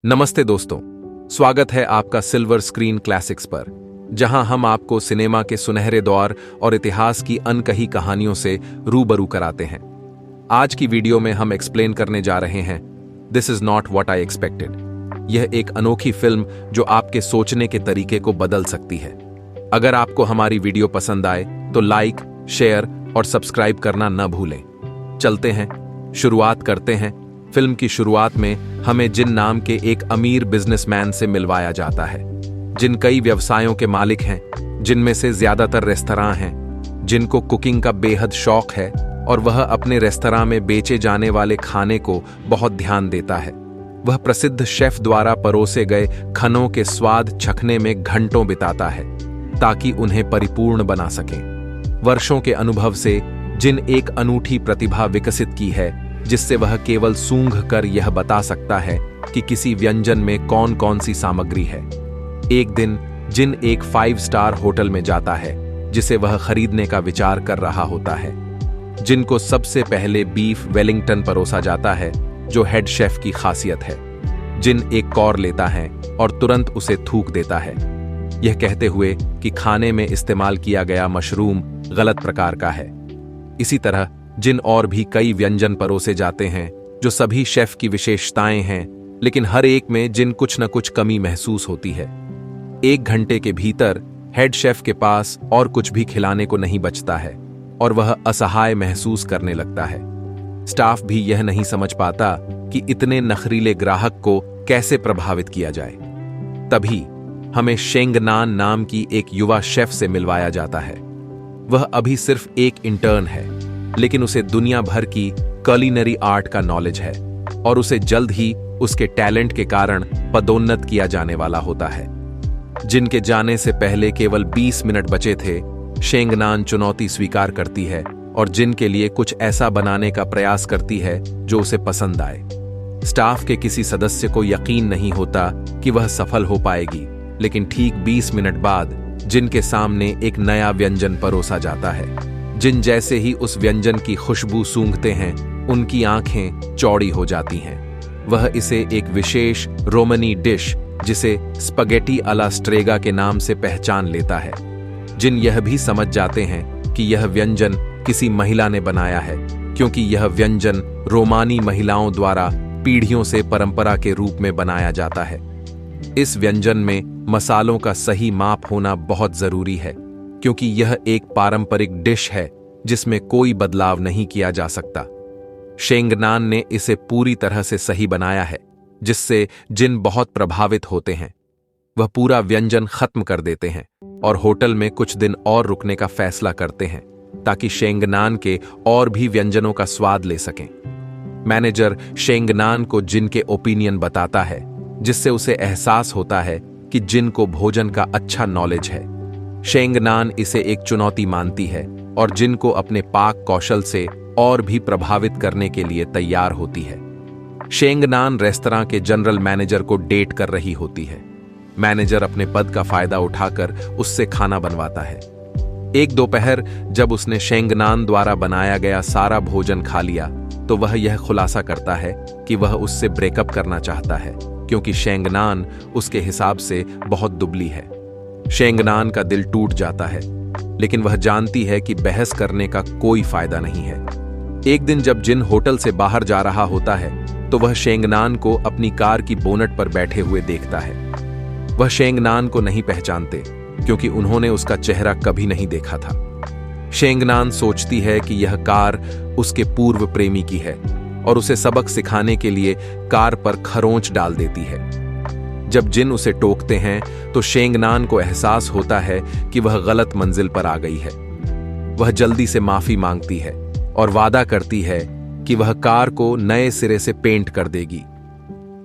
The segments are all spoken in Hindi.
नमस्ते दोस्तों, स्वागत है आपका सिल्वर स्क्रीन क्लासिक्स पर, जहां हम आपको सिनेमा के सुनहरे दौर और इतिहास की अनकही कहानियों से रूबरू कराते हैं। आज की वीडियो में हम एक्सप्लेन करने जा रहे हैं this is not what I expected. यह एक अनोखी फिल्म जो आपके सोचने के तरीके को बदल सकती है। अगर आपको हमारी वीडियो पसंद आए तो लाइक, शेयर और सब्सक्राइब करना न भूलें। चलते हैं, शुरुआत करते हैं। फिल्म की शुरुआत में हमें जिन नाम के एक अमीर बिजनेसमैन से मिलवाया जाता है, जिन कई व्यवसायों के मालिक हैं, जिनमें से ज्यादातर रेस्तरां हैं, जिनको कुकिंग का बेहद शौक है और वह अपने रेस्तरां में बेचे जाने वाले खाने को बहुत ध्यान देता है। वह प्रसिद्ध शेफ द्वारा परोसे गए खानों के स्वाद चखने में घंटों बिताता है ताकि उन्हें परिपूर्ण बना सकें। वर्षों के अनुभव से जिन एक अनूठी प्रतिभा विकसित की है जिससे वह केवल सूंघ कर यह बता सकता है कि किसी व्यंजन में कौन कौन सी सामग्री है। एक दिन जिन एक 5 स्टार होटल में जाता है जिसे वह खरीदने का विचार कर रहा होता है। जिनको सबसे पहले बीफ वेलिंगटन परोसा जाता है जो हेड शेफ की खासियत है। जिन एक कौर लेता है और तुरंत उसे थूक देता है, यह कहते हुए कि खाने में इस्तेमाल किया गया मशरूम गलत प्रकार का है। इसी तरह जिन और भी कई व्यंजन परोसे जाते हैं जो सभी शेफ की विशेषताएं हैं, लेकिन हर एक में जिन कुछ न कुछ कमी महसूस होती है। 1 घंटे के भीतर हेड शेफ के पास और कुछ भी खिलाने को नहीं बचता है और वह असहाय महसूस करने लगता है। स्टाफ भी यह नहीं समझ पाता कि इतने नखरीले ग्राहक को कैसे प्रभावित किया जाए। तभी हमें शेंगनान नाम की एक युवा शेफ से मिलवाया जाता है। वह अभी सिर्फ एक इंटर्न है, लेकिन उसे दुनिया भर की कुलिनरी आर्ट का नॉलेज है और उसे जल्द ही उसके टैलेंट के कारण पदोन्नत किया जाने वाला होता है। जिनके जाने से पहले केवल 20 मिनट बचे थे, शेंगनान चुनौती स्वीकार करती है और जिन के लिए कुछ ऐसा बनाने का प्रयास करती है जो उसे पसंद आए। स्टाफ के किसी सदस्य को यकीन नहीं होता कि वह सफल हो पाएगी, लेकिन ठीक 20 मिनट बाद जिनके सामने एक नया व्यंजन परोसा जाता है। जिन जैसे ही उस व्यंजन की खुशबू सूंघते हैं, उनकी आंखें चौड़ी हो जाती हैं। वह इसे एक विशेष रोमनी डिश जिसे स्पगेटी अला स्ट्रेगा के नाम से पहचान लेता है। जिन यह भी समझ जाते हैं कि यह व्यंजन किसी महिला ने बनाया है, क्योंकि यह व्यंजन रोमानी महिलाओं द्वारा पीढ़ियों से परंपरा के रूप में बनाया जाता है। इस व्यंजन में मसालों का सही माप होना बहुत जरूरी है, क्योंकि यह एक पारंपरिक डिश है जिसमें कोई बदलाव नहीं किया जा सकता। शेंगनान ने इसे पूरी तरह से सही बनाया है, जिससे जिन बहुत प्रभावित होते हैं। वह पूरा व्यंजन खत्म कर देते हैं और होटल में कुछ दिन और रुकने का फैसला करते हैं ताकि शेंगनान के और भी व्यंजनों का स्वाद ले सकें। मैनेजर शेंगनान को जिन के ओपिनियन बताता है, जिससे उसे एहसास होता है कि जिन को भोजन का अच्छा नॉलेज है। शेंगनान इसे एक चुनौती मानती है और जिन को अपने पाक कौशल से और भी प्रभावित करने के लिए तैयार होती है। शेंगनान रेस्तरां के जनरल मैनेजर को डेट कर रही होती है। मैनेजर अपने पद का फायदा उठाकर उससे खाना बनवाता है। एक दोपहर जब उसने शेंगनान द्वारा बनाया गया सारा भोजन खा लिया, तो वह यह खुलासा करता है कि वह उससे ब्रेकअप करना चाहता है, क्योंकि शेंगनान उसके हिसाब से बहुत दुबली है। शेंगनान का दिल टूट जाता है, लेकिन वह जानती है कि बहस करने का कोई फायदा नहीं है। एक दिन जब जिन होटल से बाहर जा रहा होता है, तो वह शेंगनान को अपनी कार की बोनट पर बैठे हुए देखता है। वह शेंगनान को नहीं पहचानते, क्योंकि उन्होंने उसका चेहरा कभी नहीं देखा था। शेंगनान सोचती है कि यह कार उसके पूर्व प्रेमी की है और उसे सबक सिखाने के लिए कार पर खरोंच डाल देती है। जब जिन उसे टोकते हैं, तो शेंगनान को एहसास होता है कि वह गलत मंजिल पर आ गई है। वह जल्दी से माफी मांगती है और वादा करती है कि वह कार को नए सिरे से पेंट कर देगी।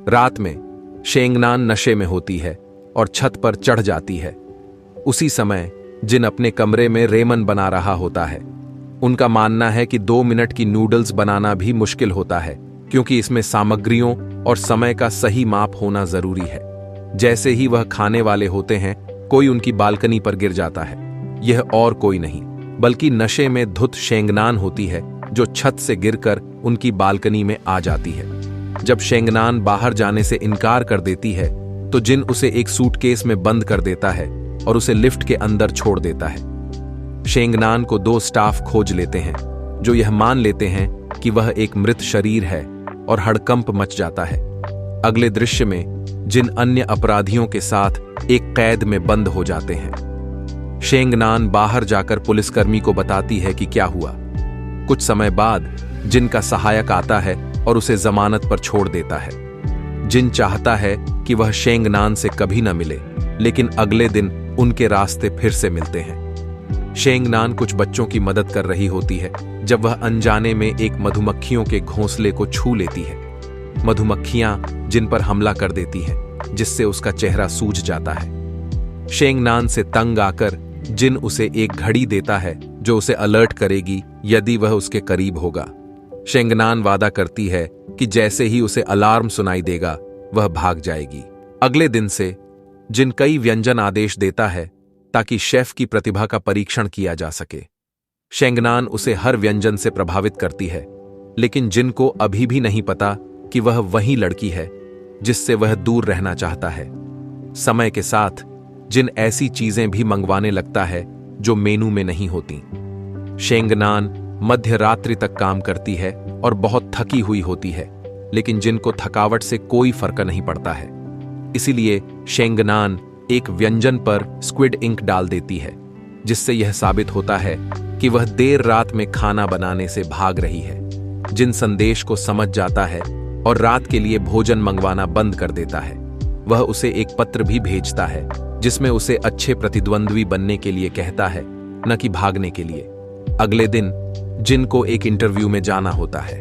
रात में शेंगनान नशे में होती है और छत पर चढ़ जाती है। उसी समय जिन अपने कमरे में रेमन बना रहा होता है। उनका मानना है कि 2 मिनट की नूडल्स बनाना भी मुश्किल होता है, क्योंकि इसमें सामग्रियों और समय का सही माप होना जरूरी है। जैसे ही वह खाने वाले होते हैं, कोई उनकी बालकनी पर गिर जाता है। यह और कोई नहीं बल्कि नशे में धुत शेंगनान होती है, जो छत से गिरकर उनकी बालकनी में आ जाती है। जब शेंगनान बाहर जाने से इनकार कर देती है तो जिन उसे एक सूटकेस में बंद कर देता है और उसे लिफ्ट के अंदर छोड़ देता है। शेंगनान को 2 स्टाफ खोज लेते हैं जो यह मान लेते हैं कि वह एक मृत शरीर है और हड़कंप मच जाता है। अगले दृश्य में जिन अन्य अपराधियों के साथ एक कैद में बंद हो जाते हैं। शेंगनान बाहर जाकर पुलिसकर्मी को बताती है कि क्या हुआ। कुछ समय बाद जिन का सहायक आता है और उसे जमानत पर छोड़ देता है। जिन चाहता है कि वह शेंगनान से कभी न मिले, लेकिन अगले दिन उनके रास्ते फिर से मिलते हैं। शेंगनान कुछ बच्चों की मदद कर रही होती है जब वह अनजाने में एक मधुमक्खियों के घोंसले को छू लेती है। मधुमक्खियां जिन पर हमला कर देती हैं, जिससे उसका चेहरा सूज जाता है। शेंगनान से तंग आकर जिन उसे एक घड़ी देता है जो उसे अलर्ट करेगी यदि वह उसके करीब होगा। शेंगनान वादा करती है कि जैसे ही उसे अलार्म सुनाई देगा वह भाग जाएगी। अगले दिन से जिन कई व्यंजन आदेश देता है ताकि शेफ की प्रतिभा का परीक्षण किया जा सके। शेंगनान उसे हर व्यंजन से प्रभावित करती है, लेकिन जिन को अभी भी नहीं पता कि वह वही लड़की है जिससे वह दूर रहना चाहता है। समय के साथ जिन ऐसी चीजें भी मंगवाने लगता है जो मेनू में नहीं होती। शेंगनान मध्य रात्रि तक काम करती है और बहुत थकी हुई होती है, लेकिन जिन को थकावट से कोई फर्क नहीं पड़ता है। इसीलिए शेंगनान एक व्यंजन पर स्क्विड इंक डाल देती है, जिससे यह साबित होता है कि वह देर रात में खाना बनाने से भाग रही है। जिन संदेश को समझ जाता है और रात के लिए भोजन मंगवाना बंद कर देता है। वह उसे एक पत्र भी भेजता है जिसमें उसे अच्छे प्रतिद्वंद्वी बनने के लिए कहता है, न कि भागने के लिए। अगले दिन जिन को एक इंटरव्यू में जाना होता है।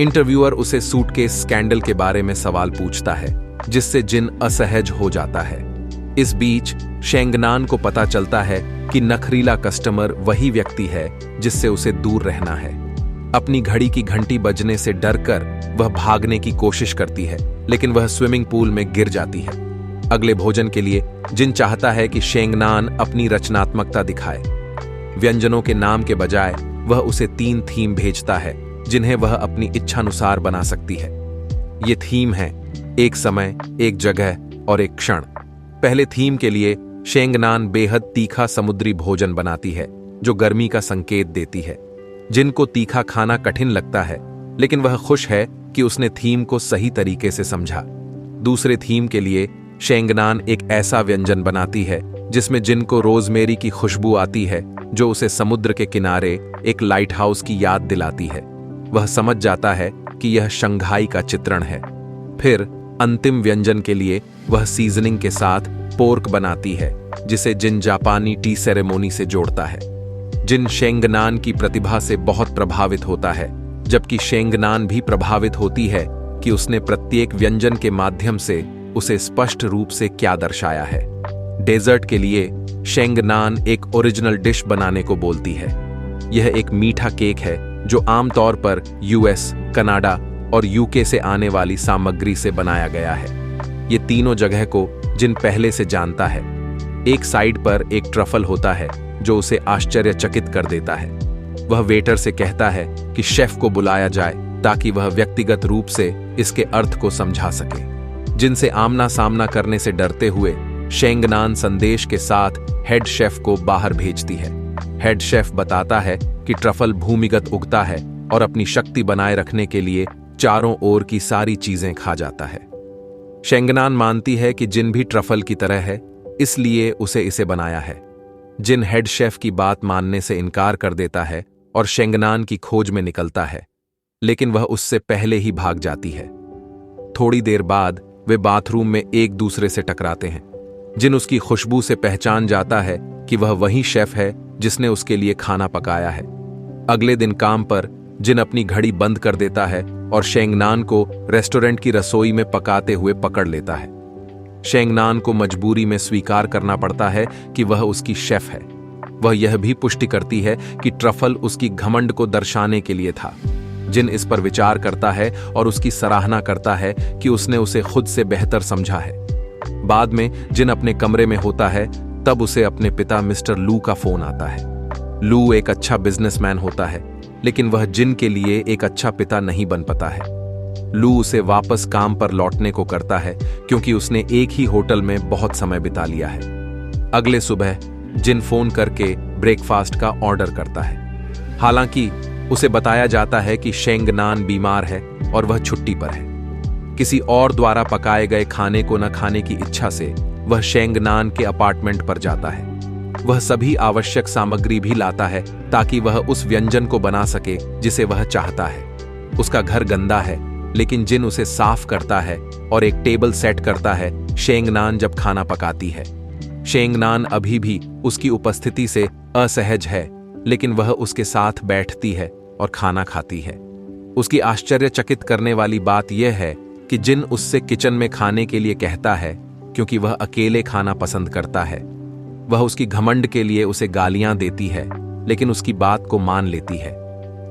इंटरव्यूअर उसे सूटकेस स्कैंडल के बारे में सवाल पूछता है, जिससे जिन असहज हो जाता है। इस बीच शेंगनान को पता चलता है कि नखरीला कस्टमर वही व्यक्ति है जिससे उसे दूर रहना है। अपनी घड़ी की घंटी बजने से डरकर वह भागने की कोशिश करती है, लेकिन वह स्विमिंग पूल में गिर जाती है। अगले भोजन के लिए जिन चाहता है कि शेंगनान अपनी रचनात्मकता दिखाए। व्यंजनों के नाम के बजाय वह उसे 3 थीम भेजता है जिन्हें वह अपनी इच्छानुसार बना सकती है। ये थीम है एक समय, एक जगह और एक क्षण। पहले थीम के लिए शेंगनान बेहद तीखा समुद्री भोजन बनाती है जो गर्मी का संकेत देती है। जिन को तीखा खाना कठिन लगता है, लेकिन वह खुश है कि उसने थीम को सही तरीके से समझा। दूसरे थीम के लिए शेंगनान एक ऐसा व्यंजन बनाती है जिसमें जिन को रोजमेरी की खुशबू आती है जो उसे समुद्र के किनारे एक लाइट हाउस की याद दिलाती है। वह समझ जाता है कि यह शंघाई का चित्रण है। फिर अंतिम व्यंजन के लिए वह सीजनिंग के साथ पोर्क बनाती है जिसे जिन जापानी टी सेरेमोनी से जोड़ता है। जिन शेंगनान की प्रतिभा से बहुत प्रभावित होता है, जबकि शेंगनान भी प्रभावित होती है कि उसने प्रत्येक व्यंजन के माध्यम से उसे स्पष्ट रूप से क्या दर्शाया है। डेजर्ट के लिए शेंगनान एक ओरिजिनल डिश बनाने को बोलती है। यह एक मीठा केक है जो आमतौर पर यूएस, कनाडा और यूके से आने वाली सामग्री से बनाया गया है। ये तीनों जगह को जिन पहले से जानता है। एक साइड पर एक ट्रफल होता है जो उसे आश्चर्यचकित कर देता है। वह वेटर से कहता है कि शेफ को बुलाया जाए ताकि वह व्यक्तिगत रूप से इसके अर्थ को समझा सके। जिनसे आमना सामना करने से डरते हुए शेंगनान संदेश के साथ हेड शेफ को बाहर भेजती है। हेड शेफ बताता है कि ट्रफल भूमिगत उगता है और अपनी शक्ति बनाए रखने के लिए चारों ओर की सारी चीजें खा जाता है। शेंगनान मानती है कि जिन भी ट्रफल की तरह है, इसलिए उसे इसे बनाया है। जिन हेड शेफ की बात मानने से इनकार कर देता है और शेंगनान की खोज में निकलता है, लेकिन वह उससे पहले ही भाग जाती है। थोड़ी देर बाद वे बाथरूम में एक दूसरे से टकराते हैं। जिन उसकी खुशबू से पहचान जाता है कि वह वही शेफ है जिसने उसके लिए खाना पकाया है। अगले दिन काम पर जिन अपनी घड़ी बंद कर देता है और शेंगनान को रेस्टोरेंट की रसोई में पकाते हुए पकड़ लेता है। शेंगनान को मजबूरी में स्वीकार करना पड़ता है कि वह उसकी शेफ है। वह यह भी पुष्टि करती है कि ट्रफल उसकी घमंड को दर्शाने के लिए था। जिन इस पर विचार करता है और उसकी सराहना करता है कि उसने उसे खुद से बेहतर समझा है। बाद में जिन अपने कमरे में होता है, तब उसे अपने पिता मिस्टर लू का फोन आता है। लू एक अच्छा बिजनेसमैन होता है, लेकिन वह जिन के लिए एक अच्छा पिता नहीं बन पाता है। लू उसे वापस काम पर लौटने को करता है क्योंकि उसने एक ही होटल में बहुत समय बिता लिया है। अगले सुबह जिन फोन करके ब्रेकफास्ट का ऑर्डर करता है। हालांकि उसे बताया जाता है कि शेंगनान बीमार है और वह छुट्टी पर है। किसी और द्वारा पकाए गए खाने को न खाने की इच्छा से वह शेंगनान के अपार्टमेंट पर जाता है। वह सभी आवश्यक सामग्री भी लाता है ताकि वह उस व्यंजन को बना सके जिसे वह चाहता है। उसका घर गंदा है, लेकिन जिन उसे साफ करता है और एक टेबल सेट करता है शेंगनान जब खाना पकाती है। शेंगनान अभी भी उसकी उपस्थिति से असहज है, लेकिन वह उसके साथ बैठती है और खाना खाती है। उसकी आश्चर्यचकित करने वाली बात यह है कि जिन उससे किचन में खाने के लिए कहता है क्योंकि वह अकेले खाना पसंद करता है। वह उसकी घमंड के लिए उसे गालियां देती है, लेकिन उसकी बात को मान लेती है।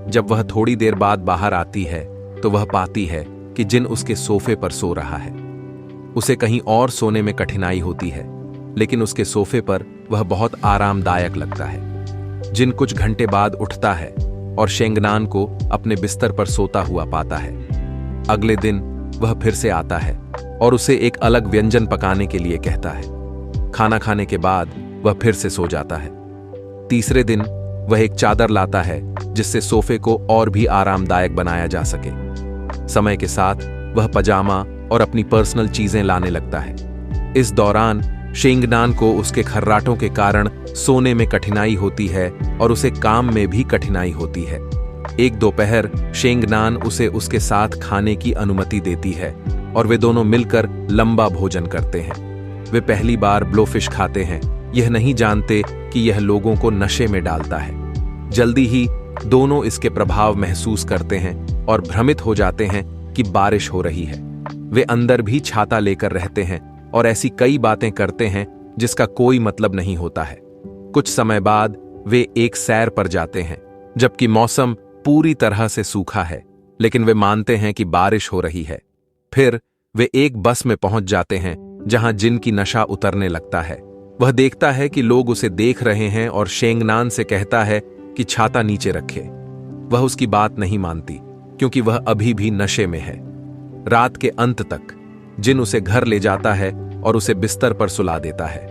जब वह थोड़ी देर बाद बाहर आती है तो वह पाती है कि जिन उसके सोफे पर सो रहा है। उसे कहीं और सोने में कठिनाई होती है, लेकिन उसके सोफे पर वह बहुत आरामदायक लगता है। जिन कुछ घंटे बाद उठता है और शेंगनान को अपने बिस्तर पर सोता हुआ पाता है। अगले दिन वह फिर से आता है और उसे एक अलग व्यंजन पकाने के लिए कहता है। खाना खाने के बाद वह फिर से सो जाता है। तीसरे दिन वह एक चादर लाता है जिससे सोफे को और भी आरामदायक बनाया जा सके। समय के साथ वह पजामा और अपनी पर्सनल चीजें लाने लगता है। इस दौरान शेंगनान को उसके खर्राटों के कारण सोने में कठिनाई होती है और उसे काम में भी कठिनाई होती है। एक दोपहर शेंगनान उसे उसके साथ खाने की अनुमति देती है और वे दोनों मिलकर लंबा भोजन करते हैं। वे पहली बार ब्लोफिश खाते हैं, यह नहीं जानते कि यह लोगों को नशे में डालता है। जल्दी ही दोनों इसके प्रभाव महसूस करते हैं और भ्रमित हो जाते हैं कि बारिश हो रही है। वे अंदर भी छाता लेकर रहते हैं और ऐसी कई बातें करते हैं जिसका कोई मतलब नहीं होता है। कुछ समय बाद वे एक सैर पर जाते हैं, जबकि मौसम पूरी तरह से सूखा है, लेकिन वे मानते हैं कि बारिश हो रही है। फिर वे एक बस में पहुंच जाते हैं जहां जिन की नशा उतरने लगता है। वह देखता है कि लोग उसे देख रहे हैं और शेंगनान से कहता है कि छाता नीचे रखे। वह उसकी बात नहीं मानती क्योंकि वह अभी भी नशे में है। रात के अंत तक जिन उसे घर ले जाता है और उसे बिस्तर पर सुला देता है।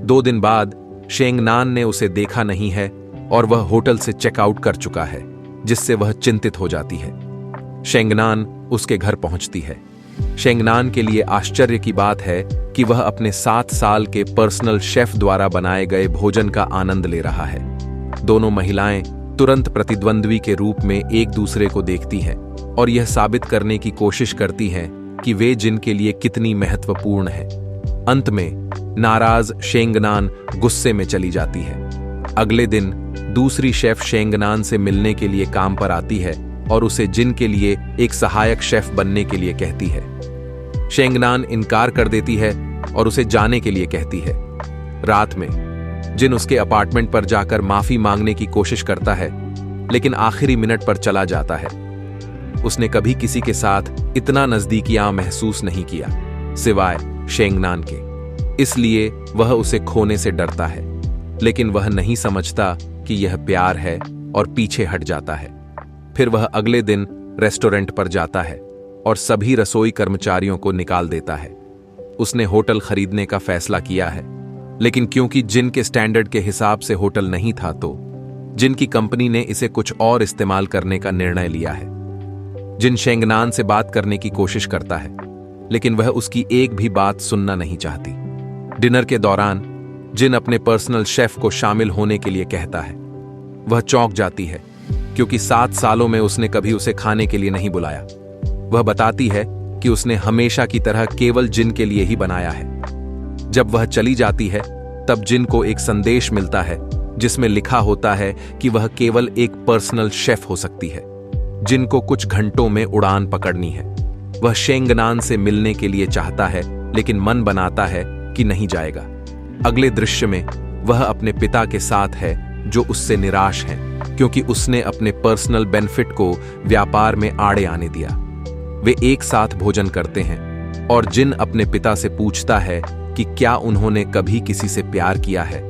2 दिन बाद शेंगनान ने उसे देखा नहीं है और वह होटल से चेकआउट कर चुका है, जिससे वह चिंतित हो जाती है। शेंगनान उसके घर पहुंचती है। शेंगनान के लिए आश्चर्य की बात है कि वह अपने 7 साल के पर्सनल शेफ द्वारा बनाए गए भोजन का आनंद ले रहा है। दोनों महिलाएं तुरंत प्रतिद्वंद्वी के रूप में एक दूसरे को देखती हैं और यह साबित करने की कोशिश करती हैं कि वे जिन के लिए कितनी महत्वपूर्ण है। अंत में नाराज शेंगनान गुस्से में चली जाती है। अगले दिन दूसरी शेफ शेंगनान से मिलने के लिए काम पर आती है और उसे जिन के लिए एक सहायक शेफ बनने के लिए कहती है। शेंगनान इनकार कर देती है और उसे जाने के लिए कहती है। रात में जिन उसके अपार्टमेंट पर जाकर माफी मांगने की कोशिश करता है, लेकिन आखिरी मिनट पर चला जाता है। उसने कभी किसी के साथ इतना नजदीकियां महसूस नहीं किया, सिवाय शेंगनान के। इसलिए वह उसे खोने से डरता है, लेकिन वह नहीं समझता कि यह प्यार है और पीछे हट जाता है। फिर वह अगले दिन रेस्टोरेंट पर जाता है और सभी रसोई कर्मचारियों को निकाल देता है। उसने होटल खरीदने का फैसला किया है, लेकिन क्योंकि जिन के स्टैंडर्ड के हिसाब से होटल नहीं था, तो जिन की कंपनी ने इसे कुछ और इस्तेमाल करने का निर्णय लिया है। जिन शेंगनान से बात करने की कोशिश करता है, लेकिन वह उसकी एक भी बात सुनना नहीं चाहती। डिनर के दौरान जिन अपने पर्सनल शेफ को शामिल होने के लिए कहता है। वह चौंक जाती है क्योंकि 7 सालों में उसने कभी उसे खाने के लिए नहीं बुलाया। वह बताती है कि उसने हमेशा की तरह केवल जिन के लिए ही बनाया है। जब वह चली जाती है, तब जिन को एक संदेश मिलता है जिसमें लिखा होता है कि वह केवल एक पर्सनल शेफ हो सकती है, जिनको कुछ घंटों में उड़ान पकड़नी है। वह शेंगनान से मिलने के लिए चाहता है, लेकिन मन बनाता है कि नहीं जाएगा। अगले दृश्य में वह अपने पिता के साथ है, जो उससे निराश हैं क्योंकि उसने अपने पर्सनल बेनिफिट को व्यापार में आड़े आने दिया। वे एक साथ भोजन करते हैं और जिन अपने पिता से पूछता है कि क्या उन्होंने कभी किसी से प्यार किया है।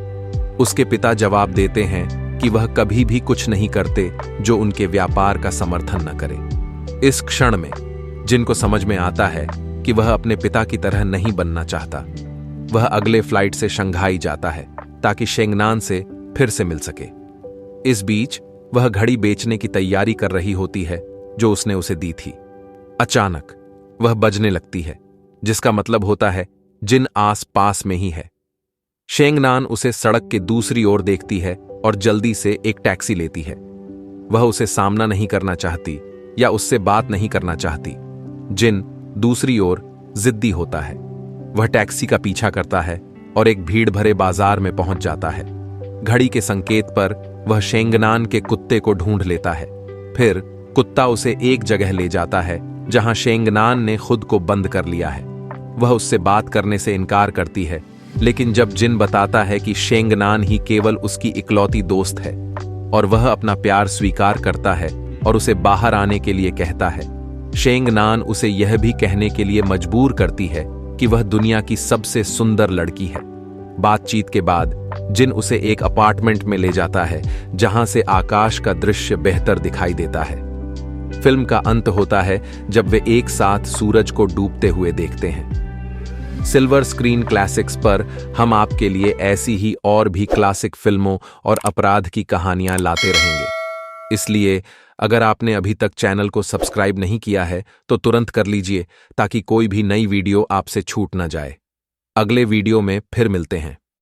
उसके पिता जवाब देते हैं कि वह कभी भी कुछ नहीं करते जो उनके व्यापार का समर्थन न करे। इस क्षण में जिन को समझ में आता है कि वह अपने पिता की तरह नहीं बनना चाहता। वह अगले फ्लाइट से शंघाई जाता है ताकि शेंगनान से फिर से मिल सके। इस बीच वह घड़ी बेचने की तैयारी कर रही होती है जो उसने उसे दी थी। अचानक वह बजने लगती है, जिसका मतलब होता है जिन आस पास में ही है। शेंगनान उसे सड़क के दूसरी ओर देखती है और जल्दी से एक टैक्सी लेती है। वह उसे सामना नहीं करना चाहती या उससे बात नहीं करना चाहती। जिन दूसरी ओर जिद्दी होता है। वह टैक्सी का पीछा करता है और एक भीड़ भरे बाजार में पहुंच जाता है। घड़ी के संकेत पर वह शेंगनान के कुत्ते को ढूंढ लेता है। फिर कुत्ता उसे एक जगह ले जाता है जहां शेंगनान ने खुद को बंद कर लिया है। वह उससे बात करने से इनकार करती है, लेकिन जब जिन बताता है कि शेंगनान ही केवल उसकी इकलौती दोस्त है और वह अपना प्यार स्वीकार करता है और उसे बाहर आने के लिए कहता है, शेंगनान उसे यह भी कहने के लिए मजबूर करती है कि वह दुनिया की सबसे सुंदर लड़की है। बातचीत के बाद जिन उसे एक अपार्टमेंट में ले जाता है जहां से आकाश का दृश्य बेहतर दिखाई देता है। फिल्म का अंत होता है जब वे एक साथ सूरज को डूबते हुए देखते हैं। सिल्वर स्क्रीन क्लासिक्स पर हम आपके लिए ऐसी ही और भी क्लासिक फिल्मों और अपराध की कहानियां लाते रहेंगे। इसलिए अगर आपने अभी तक चैनल को सब्सक्राइब नहीं किया है तो तुरंत कर लीजिए ताकि कोई भी नई वीडियो आपसे छूट न जाए। अगले वीडियो में फिर मिलते हैं।